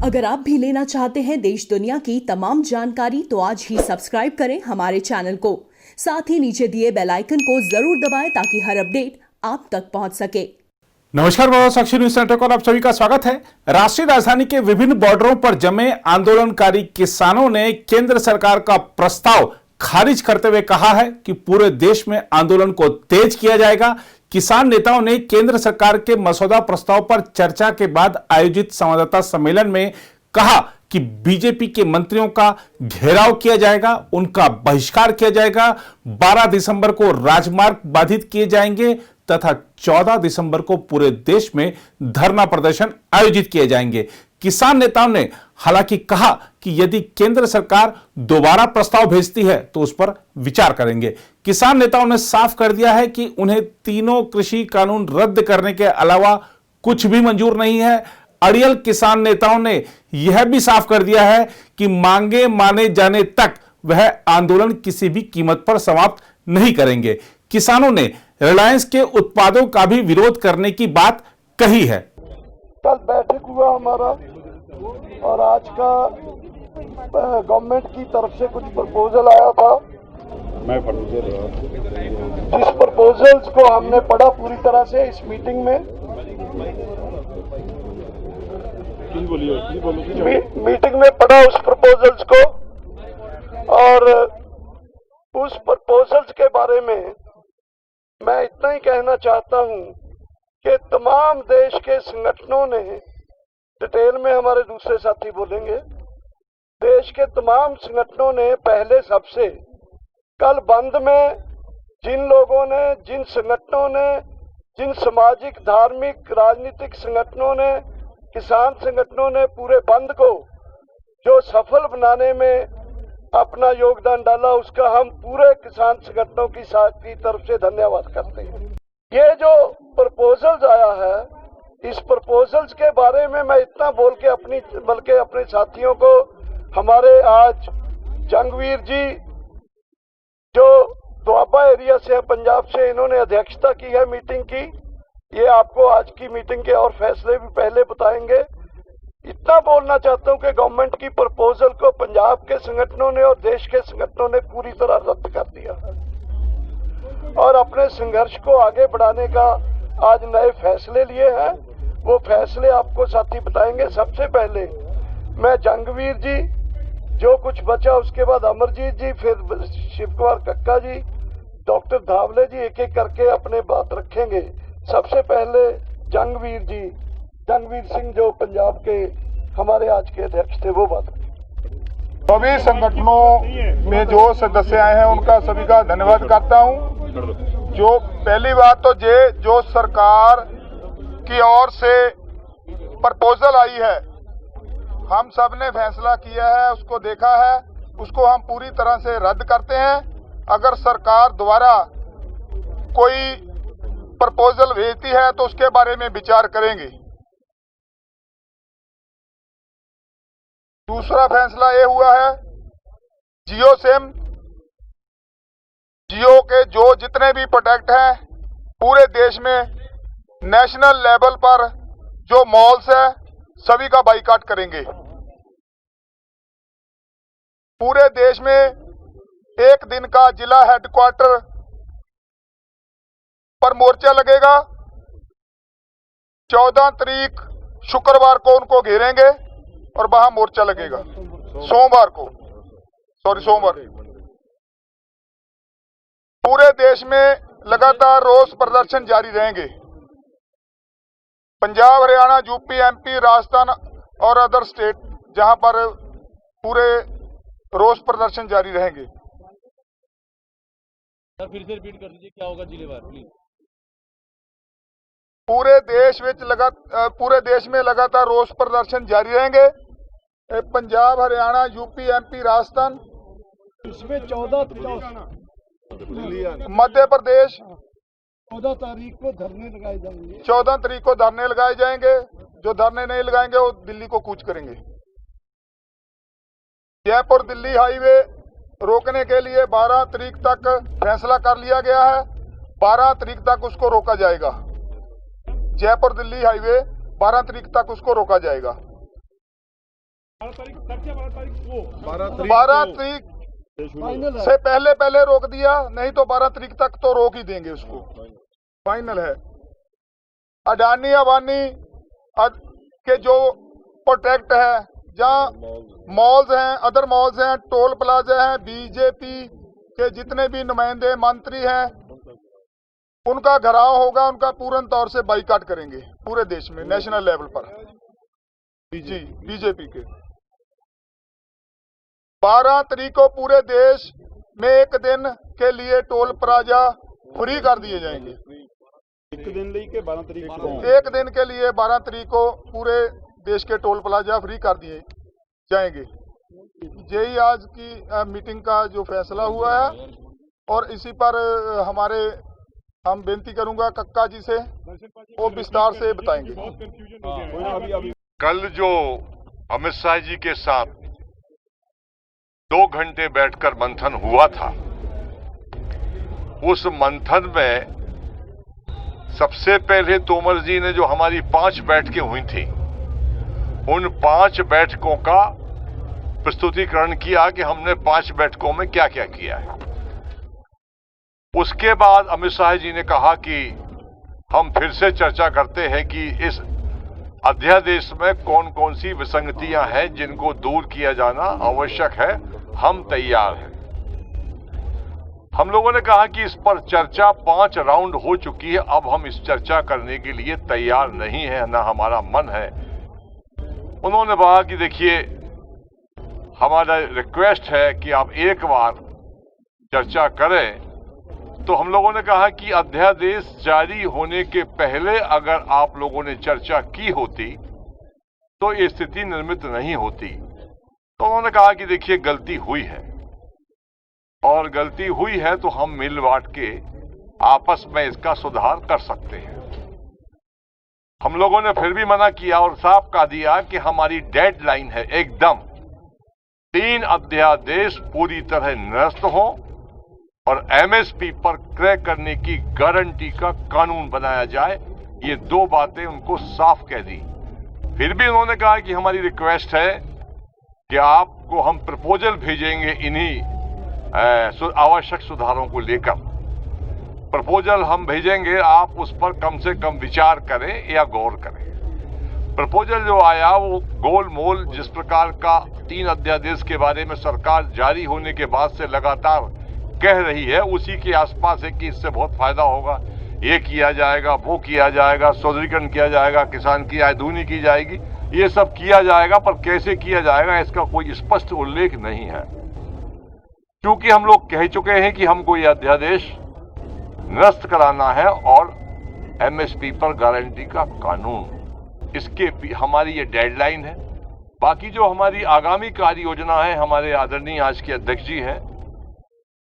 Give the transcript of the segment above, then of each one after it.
अगर आप भी लेना चाहते हैं देश दुनिया की तमाम जानकारी तो आज ही सब्सक्राइब करें हमारे चैनल को। साथ ही नीचे दिए बेल आइकन को जरूर दबाएं ताकि हर अपडेट आप तक पहुंच सके। नमस्कार, बहुत साक्षी न्यूज सेंटर पर आप सभी का स्वागत है। राष्ट्रीय राजधानी के विभिन्न बॉर्डरों पर जमे आंदोलनकारी किसानों ने केंद्र सरकार का प्रस्ताव खारिज करते हुए कहा है कि पूरे देश में आंदोलन को तेज किया जाएगा। किसान नेताओं ने केंद्र सरकार के मसौदा प्रस्ताव पर चर्चा के बाद आयोजित संवाददाता सम्मेलन में कहा कि बीजेपी के मंत्रियों का घेराव किया जाएगा, उनका बहिष्कार किया जाएगा। 12 दिसंबर को राजमार्ग बाधित किए जाएंगे तथा 14 दिसंबर को पूरे देश में धरना प्रदर्शन आयोजित किए जाएंगे। किसान नेताओं ने हालांकि कहा कि यदि केंद्र सरकार दोबारा प्रस्ताव भेजती है तो उस पर विचार करेंगे। किसान नेताओं ने साफ कर दिया है कि उन्हें तीनों कृषि कानून रद्द करने के अलावा कुछ भी मंजूर नहीं है। अड़ियल किसान नेताओं ने यह भी साफ कर दिया है कि मांगे माने जाने तक वह आंदोलन किसी भी कीमत पर समाप्त नहीं करेंगे। किसानों ने रिलायंस के उत्पादों का भी विरोध करने की बात कही है। कल बैठक हुआ हमारा और आज का गवर्नमेंट की तरफ से कुछ प्रपोजल आया था। जिस प्रपोजल्स को हमने पढ़ा पूरी तरह से इस मीटिंग में, मीटिंग में पढ़ा उस प्रपोजल्स को, और उस प्रपोजल्स के बारे में मैं इतना ही कहना चाहता हूं कि तमाम देश के संगठनों ने, डिटेल में हमारे दूसरे साथी बोलेंगे, देश के तमाम संगठनों ने पहले सबसे कल बंद में जिन लोगों ने, जिन संगठनों ने, जिन सामाजिक, धार्मिक, राजनीतिक संगठनों ने, किसान संगठनों ने पूरे बंद को जो सफल बनाने में अपना योगदान डाला, उसका हम पूरे किसान संगठनों की तरफ से धन्यवाद करते हैं। ये जो प्रपोजल्स आया है, इस प्रपोजल्स के बारे में मैं इतना बोल के बल्कि अपने साथियों को, हमारे आज जंगवीर जी जो दुआबा एरिया से है, पंजाब से, इन्होंने अध्यक्षता की है मीटिंग की। ये आपको आज की मीटिंग के और फैसले भी पहले बताएंगे। इतना बोलना चाहता हूं कि गवर्नमेंट की प्रपोजल को पंजाब के संगठनों ने और देश के संगठनों ने पूरी तरह रद्द कर दिया है और अपने संघर्ष को आगे बढ़ाने का आज नए फैसले लिए हैं। वो फैसले आपको साथी बताएंगे। सबसे पहले मैं जंगवीर जी, जो कुछ बचा उसके बाद अमरजीत जी, फिर शिव कुमार कक्का जी, डॉक्टर धावले जी, एक एक करके अपने बात रखेंगे। सबसे पहले जंगवीर जी, जंगवीर सिंह जो पंजाब के हमारे आज के अध्यक्ष थे, वो बात रखेंगे। सभी संगठनों में जो सदस्य आए हैं उनका सभी का धन्यवाद करता हूं। जो पहली बात तो जो सरकार की ओर से प्रपोजल आई है, हम सब ने फैसला किया है, उसको देखा है, उसको हम पूरी तरह से रद्द करते हैं। अगर सरकार दोबारा कोई प्रपोजल भेजती है तो उसके बारे में विचार करेंगे। दूसरा फैसला ये हुआ है, जियो सिम, जियो के जो जितने भी प्रोडक्ट हैं पूरे देश में नेशनल लेवल पर जो मॉल्स है सभी का बाइकाट करेंगे। पूरे देश में एक दिन का जिला हेडक्वार्टर पर मोर्चा लगेगा। 14 तारीख शुक्रवार को उनको घेरेंगे और वहां मोर्चा लगेगा। सोमवार पूरे देश में लगातार रोष प्रदर्शन जारी रहेंगे। पंजाब, हरियाणा, यूपी, एमपी, राजस्थान और अदर स्टेट, जहां पर पूरे रोष प्रदर्शन जारी रहेंगे। सर फिर से रिपीट कर दीजिए, क्या होगा जिलेवार प्लीज। पूरे देश में लगातार रोष प्रदर्शन जारी रहेंगे। पंजाब, हरियाणा, यूपी, एमपी, राजस्थान, इसमें 14 मध्य प्रदेश 14 तारीख को धरने लगाए जाएंगे। 14 तारीख को धरने लगाए जाएंगे। जो धरने नहीं लगाएंगे वो दिल्ली को कूच करेंगे। जयपुर दिल्ली हाईवे रोकने के लिए 12 तारीख तक फैसला कर लिया गया है। 12 तारीख तक उसको रोका जाएगा। जयपुर दिल्ली हाईवे 12 तारीख तक उसको रोका जाएगा। 12 तारीख से पहले रोक दिया, नहीं तो 12 तारीख तक तो रोक ही देंगे उसको, फाइनल है। अडानी अंबानी के जो प्रोटेक्ट है, जहाँ मॉल्स हैं, अदर मॉल्स हैं, टोल प्लाजा हैं, बीजेपी के जितने भी नुमाइंदे मंत्री हैं, उनका घेराव होगा, उनका पूर्ण तौर से बाइकाट करेंगे पूरे देश में, नेशनल लेवल पर। जी, बीजेपी के 12 तारीख को पूरे देश में एक दिन के लिए टोल प्लाजा फ्री कर दिए जाएंगे। एक दिन के 12 तारीख को एक दिन के लिए 12 तारीख को पूरे देश के टोल प्लाजा फ्री कर दिए जाएंगे। यही आज की मीटिंग का जो फैसला हुआ है, और इसी पर हम बेनती करूंगा कक्का जी से, वो विस्तार से बताएंगे। कल जो अमित शाह जी के साथ 2 घंटे बैठकर मंथन हुआ था, उस मंथन में सबसे पहले तोमर जी ने जो हमारी 5 बैठकें हुई थी, उन 5 बैठकों का प्रस्तुतिकरण किया कि हमने 5 बैठकों में क्या क्या किया है। उसके बाद अमित शाह जी ने कहा कि हम फिर से चर्चा करते हैं कि इस अध्यादेश में कौन कौन सी विसंगतियां हैं जिनको दूर किया जाना आवश्यक है, हम तैयार हैं। हम लोगों ने कहा कि इस पर चर्चा 5 राउंड हो चुकी है, अब हम इस चर्चा करने के लिए तैयार नहीं है, ना हमारा मन है। उन्होंने कहा कि देखिए, हमारा रिक्वेस्ट है कि आप एक बार चर्चा करें। तो हम लोगों ने कहा कि अध्यादेश जारी होने के पहले अगर आप लोगों ने चर्चा की होती तो ये स्थिति निर्मित नहीं होती। तो उन्होंने कहा कि देखिए, गलती हुई है, और गलती हुई है तो हम मिल बांट के आपस में इसका सुधार कर सकते हैं। हम लोगों ने फिर भी मना किया और साफ कह दिया कि हमारी डेडलाइन है एकदम 3 अध्यादेश पूरी तरह निरस्त हो और एमएसपी पर क्रय करने की गारंटी का कानून बनाया जाए। ये 2 बातें उनको साफ कह दी। फिर भी उन्होंने कहा कि हमारी रिक्वेस्ट है कि आपको हम प्रपोजल भेजेंगे इन्हीं आवश्यक सुधारों को लेकर। प्रपोजल हम भेजेंगे, आप उस पर कम से कम विचार करें या गौर करें। प्रपोजल जो आया वो गोल मोल जिस प्रकार का 3 अध्यादेश के बारे में सरकार जारी होने के बाद से लगातार कह रही है, उसी के आसपास है कि इससे बहुत फायदा होगा, ये किया जाएगा, वो किया जाएगा, सौदरीकरण किया जाएगा, किसान की आय दूनी की जाएगी, ये सब किया जाएगा, पर कैसे किया जाएगा इसका कोई स्पष्ट उल्लेख नहीं है। क्योंकि हम लोग कह चुके हैं कि हमको ये अध्यादेश निरस्त कराना है और एमएसपी पर गारंटी का कानून, इसके हमारी ये डेडलाइन है। बाकी जो हमारी आगामी कार्य योजना है, हमारे आदरणीय आज के अध्यक्ष जी हैं,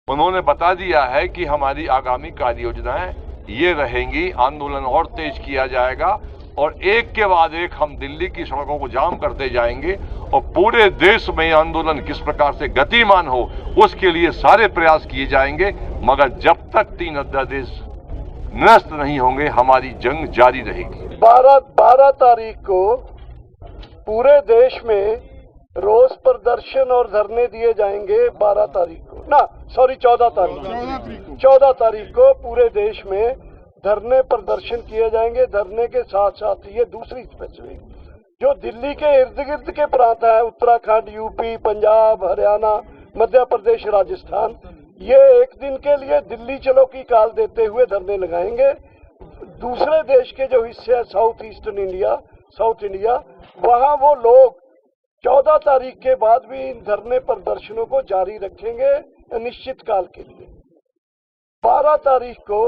उन्होंने बता दिया है कि हमारी आगामी कार्य योजनाएं ये रहेंगी। आंदोलन और तेज किया जाएगा और एक के बाद एक हम दिल्ली की सड़कों को जाम करते जाएंगे और पूरे देश में आंदोलन किस प्रकार से गतिमान हो उसके लिए सारे प्रयास किए जाएंगे। मगर जब तक 3 अध्यादेश निरस्त नहीं होंगे, हमारी जंग जारी रहेगी। 12 तारीख को पूरे देश में रोष प्रदर्शन और धरने दिए जाएंगे। 14 तारीख को पूरे देश में धरने प्रदर्शन किए जाएंगे। धरने के साथ साथ ये दूसरी स्पेसिफिक जो दिल्ली के इर्द गिर्द के प्रांत है, उत्तराखंड, यूपी, पंजाब, हरियाणा, मध्य प्रदेश, राजस्थान, ये एक दिन के लिए दिल्ली चलो की काल देते हुए धरने लगाएंगे। दूसरे देश के जो हिस्से है साउथ इंडिया, वहाँ वो लोग 14 तारीख के बाद भी इन धरने प्रदर्शनों को जारी रखेंगे अनिश्चित काल के लिए। 12 तारीख को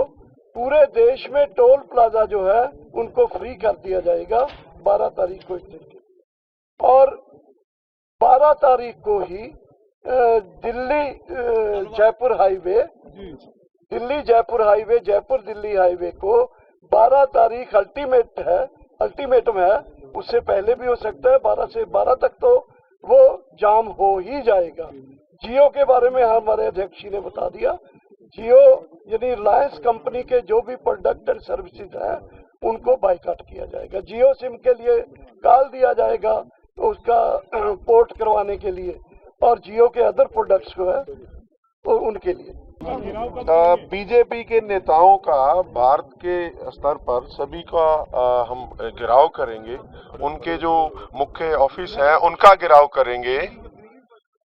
पूरे देश में टोल प्लाजा जो है उनको फ्री कर दिया जाएगा। 12 तारीख को इस दिन के, और 12 तारीख को ही दिल्ली जयपुर दिल्ली हाईवे को 12 तारीख अल्टीमेटम है। उससे पहले भी हो सकता है, 12 से 12 तक तो वो जाम हो ही जाएगा। जियो के बारे में हमारे अध्यक्ष जी ने बता दिया। जियो यानी रिलायंस कंपनी के जो भी प्रोडक्ट एंड सर्विसेज हैं उनको बाइकाट किया जाएगा। जियो सिम के लिए काल दिया जाएगा उसका पोर्ट करवाने के लिए, और जियो के अदर प्रोडक्ट्स को है और उनके लिए। बीजेपी के नेताओं का भारत के स्तर पर सभी का हम घेराव करेंगे। उनके जो मुख्य ऑफिस है उनका घेराव करेंगे।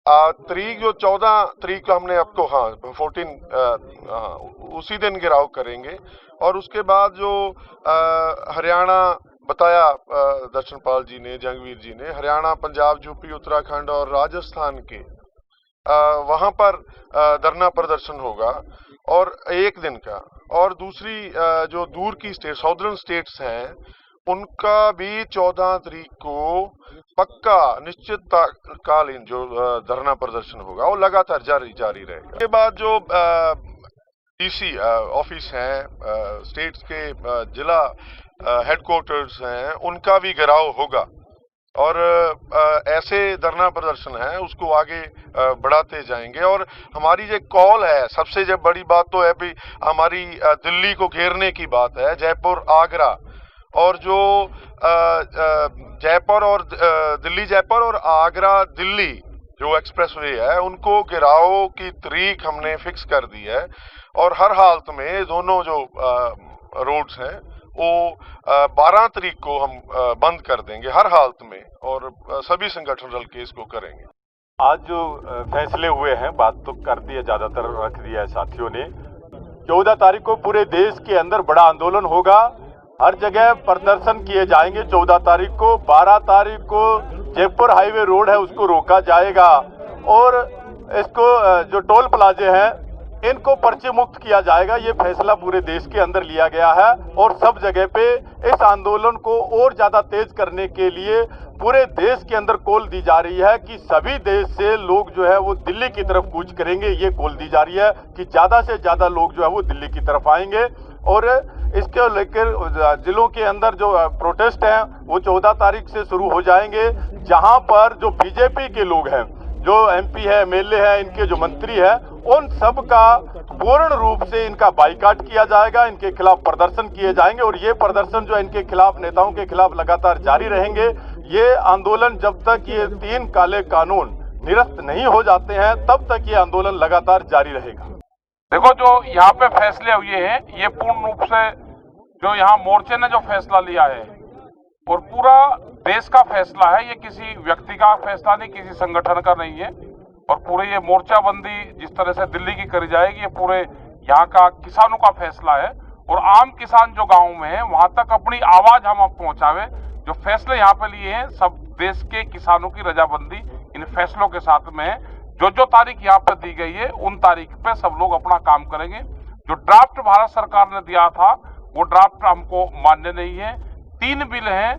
तारीख जो 14 तारीख को हमने आपको 14 उसी दिन घेराव करेंगे। और उसके बाद जो हरियाणा बताया दर्शनपाल जी ने, जंगवीर जी ने, हरियाणा, पंजाब, यूपी, उत्तराखंड और राजस्थान के वहां पर धरना प्रदर्शन होगा और एक दिन का। और दूसरी जो दूर की स्टेट, साउदर्न स्टेट्स हैं, उनका भी 14 तारीख को पक्का निश्चित कालीन जो धरना प्रदर्शन होगा वो लगातार जारी रहेगा। उसके बाद जो डीसी ऑफिस हैं, स्टेट्स के जिला हेडक्वार्टर्स हैं, उनका भी घेराव होगा। और ऐसे धरना प्रदर्शन है उसको आगे बढ़ाते जाएंगे। और जब जो कॉल है, सबसे जब बड़ी बात तो है भी हमारी दिल्ली को घेरने की बात है, जयपुर, आगरा, और जो जयपुर और दिल्ली, जयपुर और आगरा दिल्ली जो एक्सप्रेसवे है, उनको घेराव की तारीख हमने फिक्स कर दी है। और हर हालत में दोनों जो रोड्स हैं वो 12 तारीख को हम बंद कर देंगे हर हालत में, और सभी संगठन रल के इसको करेंगे। आज जो फैसले हुए हैं, बात तो कर दी है, ज्यादातर रख दिया है साथियों ने। 14 तारीख को पूरे देश के अंदर बड़ा आंदोलन होगा, हर जगह प्रदर्शन किए जाएंगे। 14 तारीख को, 12 तारीख को जयपुर हाईवे रोड है उसको रोका जाएगा, और इसको जो टोल प्लाजे हैं इनको पर्चे मुक्त किया जाएगा। ये फैसला पूरे देश के अंदर लिया गया है, और सब जगह पे इस आंदोलन को और ज्यादा तेज करने के लिए पूरे देश के अंदर कॉल दी जा रही है कि सभी देश से लोग जो है वो दिल्ली की तरफ कूच करेंगे। ये कॉल दी जा रही है कि ज्यादा से ज्यादा लोग जो है वो दिल्ली की तरफ आएंगे। और इसके लेकर जिलों के अंदर जो प्रोटेस्ट हैं वो 14 तारीख से शुरू हो जाएंगे, जहां पर जो बीजेपी के लोग हैं, जो एमपी है, एमएलए है, इनके जो मंत्री है, उन सब का पूर्ण रूप से इनका बाइकाट किया जाएगा, इनके खिलाफ प्रदर्शन किए जाएंगे। और ये प्रदर्शन जो है इनके खिलाफ, नेताओं के खिलाफ लगातार जारी रहेंगे। ये आंदोलन जब तक ये 3 काले कानून निरस्त नहीं हो जाते हैं तब तक ये आंदोलन लगातार जारी रहेगा। देखो, जो यहाँ पे फैसले हुए हैं ये पूर्ण रूप से जो यहाँ मोर्चे ने जो फैसला लिया है और पूरा देश का फैसला है, ये किसी व्यक्ति का फैसला नहीं, किसी संगठन का नहीं है। और पूरे ये मोर्चाबंदी जिस तरह से दिल्ली की करी जाएगी, ये पूरे यहाँ का किसानों का फैसला है। और आम किसान जो गाँव में है वहां तक अपनी आवाज हम अब पहुंचावे। जो फैसले यहाँ पे लिए हैं, सब देश के किसानों की रजामंदी इन फैसलों के साथ में है। जो तारीख यहाँ पे दी गई है उन तारीख पे सब लोग अपना काम करेंगे। जो ड्राफ्ट भारत सरकार ने दिया था वो ड्राफ्ट हमको मान्य नहीं है। 3 बिल हैं,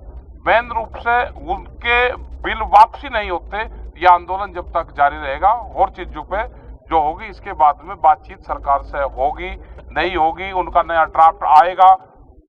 मेन रूप से उनके बिल वापसी नहीं होते, ये आंदोलन जब तक जारी रहेगा। और चीजों पे जो होगी इसके बाद में बातचीत सरकार से होगी, नहीं होगी, उनका नया ड्राफ्ट आएगा,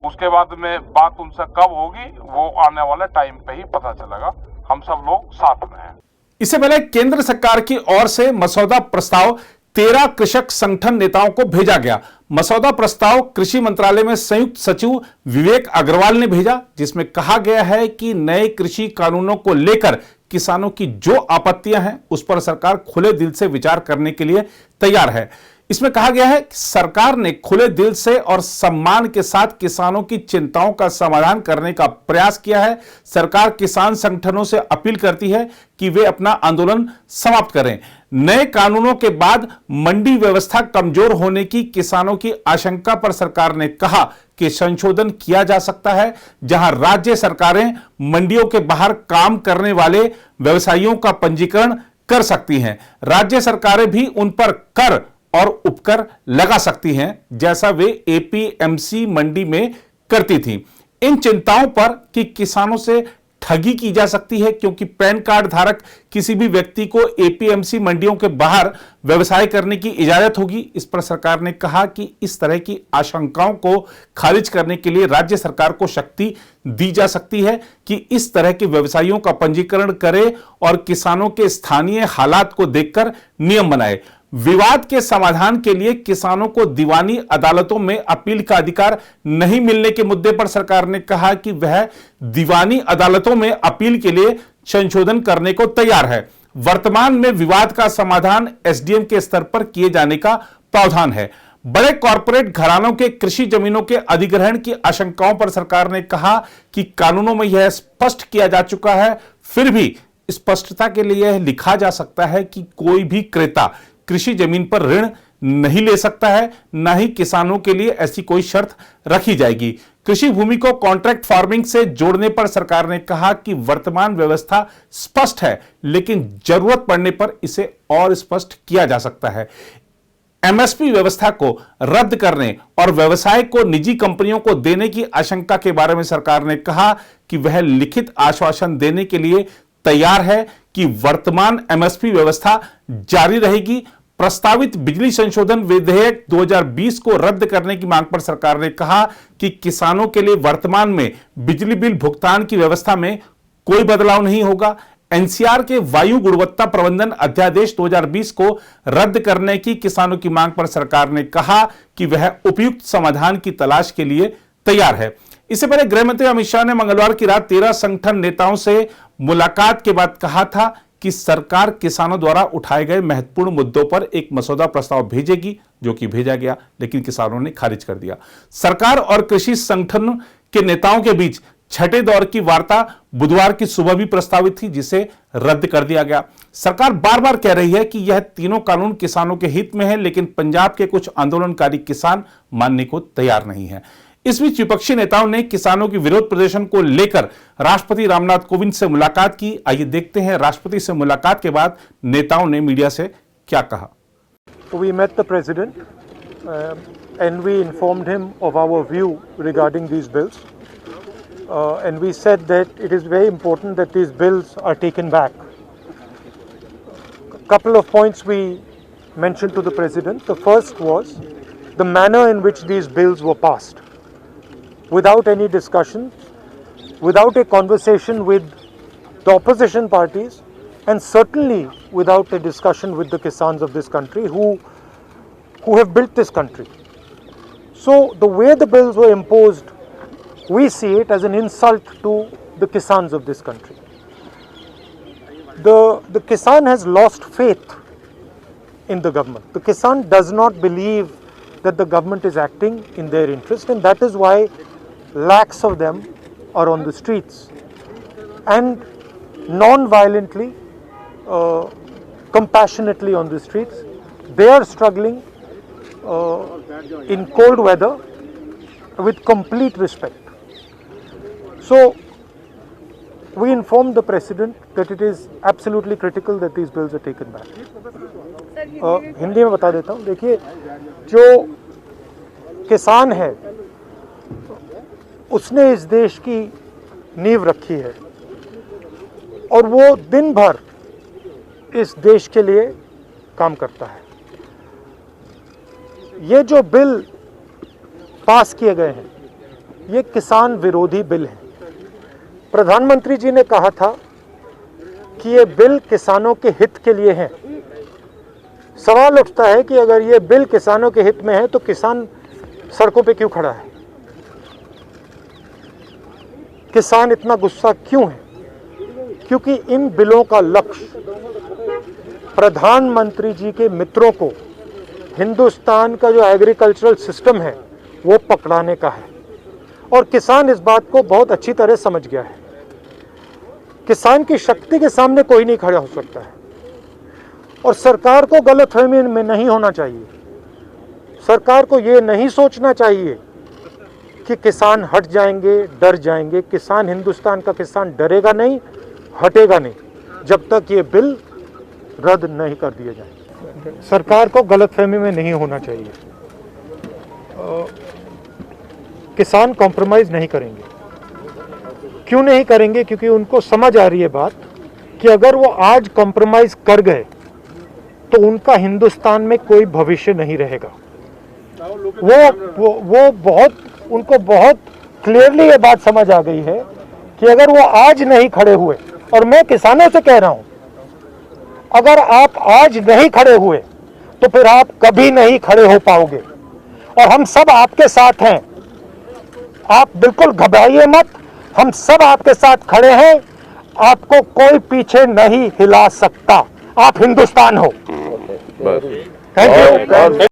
उसके बाद में बात उनसे कब होगी वो आने वाले टाइम पे ही पता चलेगा। हम सब लोग साथ में हैं। इससे पहले केंद्र सरकार की ओर से मसौदा प्रस्ताव 13 कृषक संगठन नेताओं को भेजा गया। मसौदा प्रस्ताव कृषि मंत्रालय में संयुक्त सचिव विवेक अग्रवाल ने भेजा, जिसमें कहा गया है कि नए कृषि कानूनों को लेकर किसानों की जो आपत्तियां हैं उस पर सरकार खुले दिल से विचार करने के लिए तैयार है। इसमें कहा गया है कि सरकार ने खुले दिल से और सम्मान के साथ किसानों की चिंताओं का समाधान करने का प्रयास किया है। सरकार किसान संगठनों से अपील करती है कि वे अपना आंदोलन समाप्त करें। नए कानूनों के बाद मंडी व्यवस्था कमजोर होने की किसानों की आशंका पर सरकार ने कहा कि संशोधन किया जा सकता है, जहां राज्य सरकारें मंडियों के बाहर काम करने वाले व्यवसायियों का पंजीकरण कर सकती हैं। राज्य सरकारें भी उन पर कर और उपकर लगा सकती हैं, जैसा वे एपीएमसी मंडी में करती थी। इन चिंताओं पर कि किसानों से ठगी की जा सकती है, क्योंकि पैन कार्ड धारक किसी भी व्यक्ति को एपीएमसी मंडियों के बाहर व्यवसाय करने की इजाजत होगी। इस पर सरकार ने कहा कि इस तरह की आशंकाओं को खारिज करने के लिए राज्य सरकार को शक्ति दी जा सकती है कि इस तरह के व्यवसायियों का पंजीकरण करे और किसानों के स्थानीय हालात को देखकर नियम बनाए। विवाद के समाधान के लिए किसानों को दीवानी अदालतों में अपील का अधिकार नहीं मिलने के मुद्दे पर सरकार ने कहा कि वह दीवानी अदालतों में अपील के लिए संशोधन करने को तैयार है। वर्तमान में विवाद का समाधान एसडीएम के स्तर पर किए जाने का प्रावधान है। बड़े कॉरपोरेट घरानों के कृषि जमीनों के अधिग्रहण की आशंकाओं पर सरकार ने कहा कि कानूनों में यह स्पष्ट किया जा चुका है, फिर भी स्पष्टता के लिए यह लिखा जा सकता है कि कोई भी क्रेता कृषि जमीन पर ऋण नहीं ले सकता है, न ही किसानों के लिए ऐसी कोई शर्त रखी जाएगी। कृषि भूमि को कॉन्ट्रैक्ट फार्मिंग से जोड़ने पर सरकार ने कहा कि वर्तमान व्यवस्था स्पष्ट है, लेकिन जरूरत पड़ने पर इसे और स्पष्ट किया जा सकता है। एमएसपी व्यवस्था को रद्द करने और व्यवसाय को निजी कंपनियों को देने की आशंका के बारे में सरकार ने कहा कि वह लिखित आश्वासन देने के लिए तैयार है कि वर्तमान एमएसपी व्यवस्था जारी रहेगी। प्रस्तावित बिजली संशोधन विधेयक 2020 को रद्द करने की मांग पर सरकार ने कहा कि किसानों के लिए वर्तमान में बिजली बिल भुगतान की व्यवस्था में कोई बदलाव नहीं होगा। एनसीआर के वायु गुणवत्ता प्रबंधन अध्यादेश 2020 को रद्द करने की किसानों की मांग पर सरकार ने कहा कि वह उपयुक्त समाधान की तलाश के लिए तैयार है। इससे पहले गृह मंत्री अमित शाह ने मंगलवार की रात 13 संगठन नेताओं से मुलाकात के बाद कहा था कि सरकार किसानों द्वारा उठाए गए महत्वपूर्ण मुद्दों पर एक मसौदा प्रस्ताव भेजेगी, जो कि भेजा गया, लेकिन किसानों ने खारिज कर दिया। सरकार और कृषि संगठन के नेताओं के बीच छठे दौर की वार्ता बुधवार की सुबह भी प्रस्तावित थी, जिसे रद्द कर दिया गया। सरकार बार बार कह रही है कि यह तीनों कानून किसानों के हित में है, लेकिन पंजाब के कुछ आंदोलनकारी किसान मानने को तैयार नहीं है। इस बीच विपक्षी नेताओं ने किसानों की विरोध प्रदर्शन को लेकर राष्ट्रपति रामनाथ कोविंद से मुलाकात की। आइए देखते हैं राष्ट्रपति से मुलाकात के बाद नेताओं ने मीडिया से क्या कहा। We met the president and we informed him of our view regarding these bills. And we said that it is very important that these bills are taken back. A couple of points we mentioned to the President. The first was the manner in which these bills were passed. Without any discussion, without a conversation with the opposition parties, and certainly without a discussion with the Kisans of this country who have built this country. So the way the bills were imposed, we see it as an insult to the Kisans of this country. The Kisan has lost faith in the government. The Kisan does not believe that the government is acting in their interest, and that is why lakhs of them are on the streets and non-violently, compassionately on the streets. They are struggling in cold weather with complete respect. So we informed the President that it is absolutely critical that these bills are taken back. Hindi में बता देता हूँ। देखिए, जो किसान है उसने इस देश की नींव रखी है और वो दिन भर इस देश के लिए काम करता है। ये जो बिल पास किए गए हैं, ये किसान विरोधी बिल हैं। प्रधानमंत्री जी ने कहा था कि ये बिल किसानों के हित के लिए है। सवाल उठता है कि अगर ये बिल किसानों के हित में है तो किसान सड़कों पे क्यों खड़ा है? किसान इतना गुस्सा क्यों है? क्योंकि इन बिलों का लक्ष्य प्रधानमंत्री जी के मित्रों को हिंदुस्तान का जो एग्रीकल्चरल सिस्टम है वो पकड़ाने का है, और किसान इस बात को बहुत अच्छी तरह समझ गया है। किसान की शक्ति के सामने कोई नहीं खड़ा हो सकता है, और सरकार को गलतफहमी में नहीं होना चाहिए। सरकार को ये नहीं सोचना चाहिए कि किसान हट जाएंगे, डर जाएंगे। किसान, हिंदुस्तान का किसान डरेगा नहीं, हटेगा नहीं, जब तक ये बिल रद्द नहीं कर दिए जाए। सरकार को गलतफहमी में नहीं होना चाहिए। किसान कॉम्प्रोमाइज़ नहीं करेंगे। क्यों नहीं करेंगे? क्योंकि उनको समझ आ रही है बात कि अगर वो आज कॉम्प्रोमाइज़ कर गए तो उनका हिंदुस्तान में कोई भविष्य नहीं रहेगा। वो बहुत, उनको बहुत क्लियरली ये बात समझ आ गई है कि अगर वो आज नहीं खड़े हुए, और मैं किसानों से कह रहा हूं, अगर आप आज नहीं खड़े हुए तो फिर आप कभी नहीं खड़े हो पाओगे। और हम सब आपके साथ हैं, आप बिल्कुल घबराइए मत, हम सब आपके साथ खड़े हैं। आपको कोई पीछे नहीं हिला सकता। आप हिंदुस्तान हो। Thank you.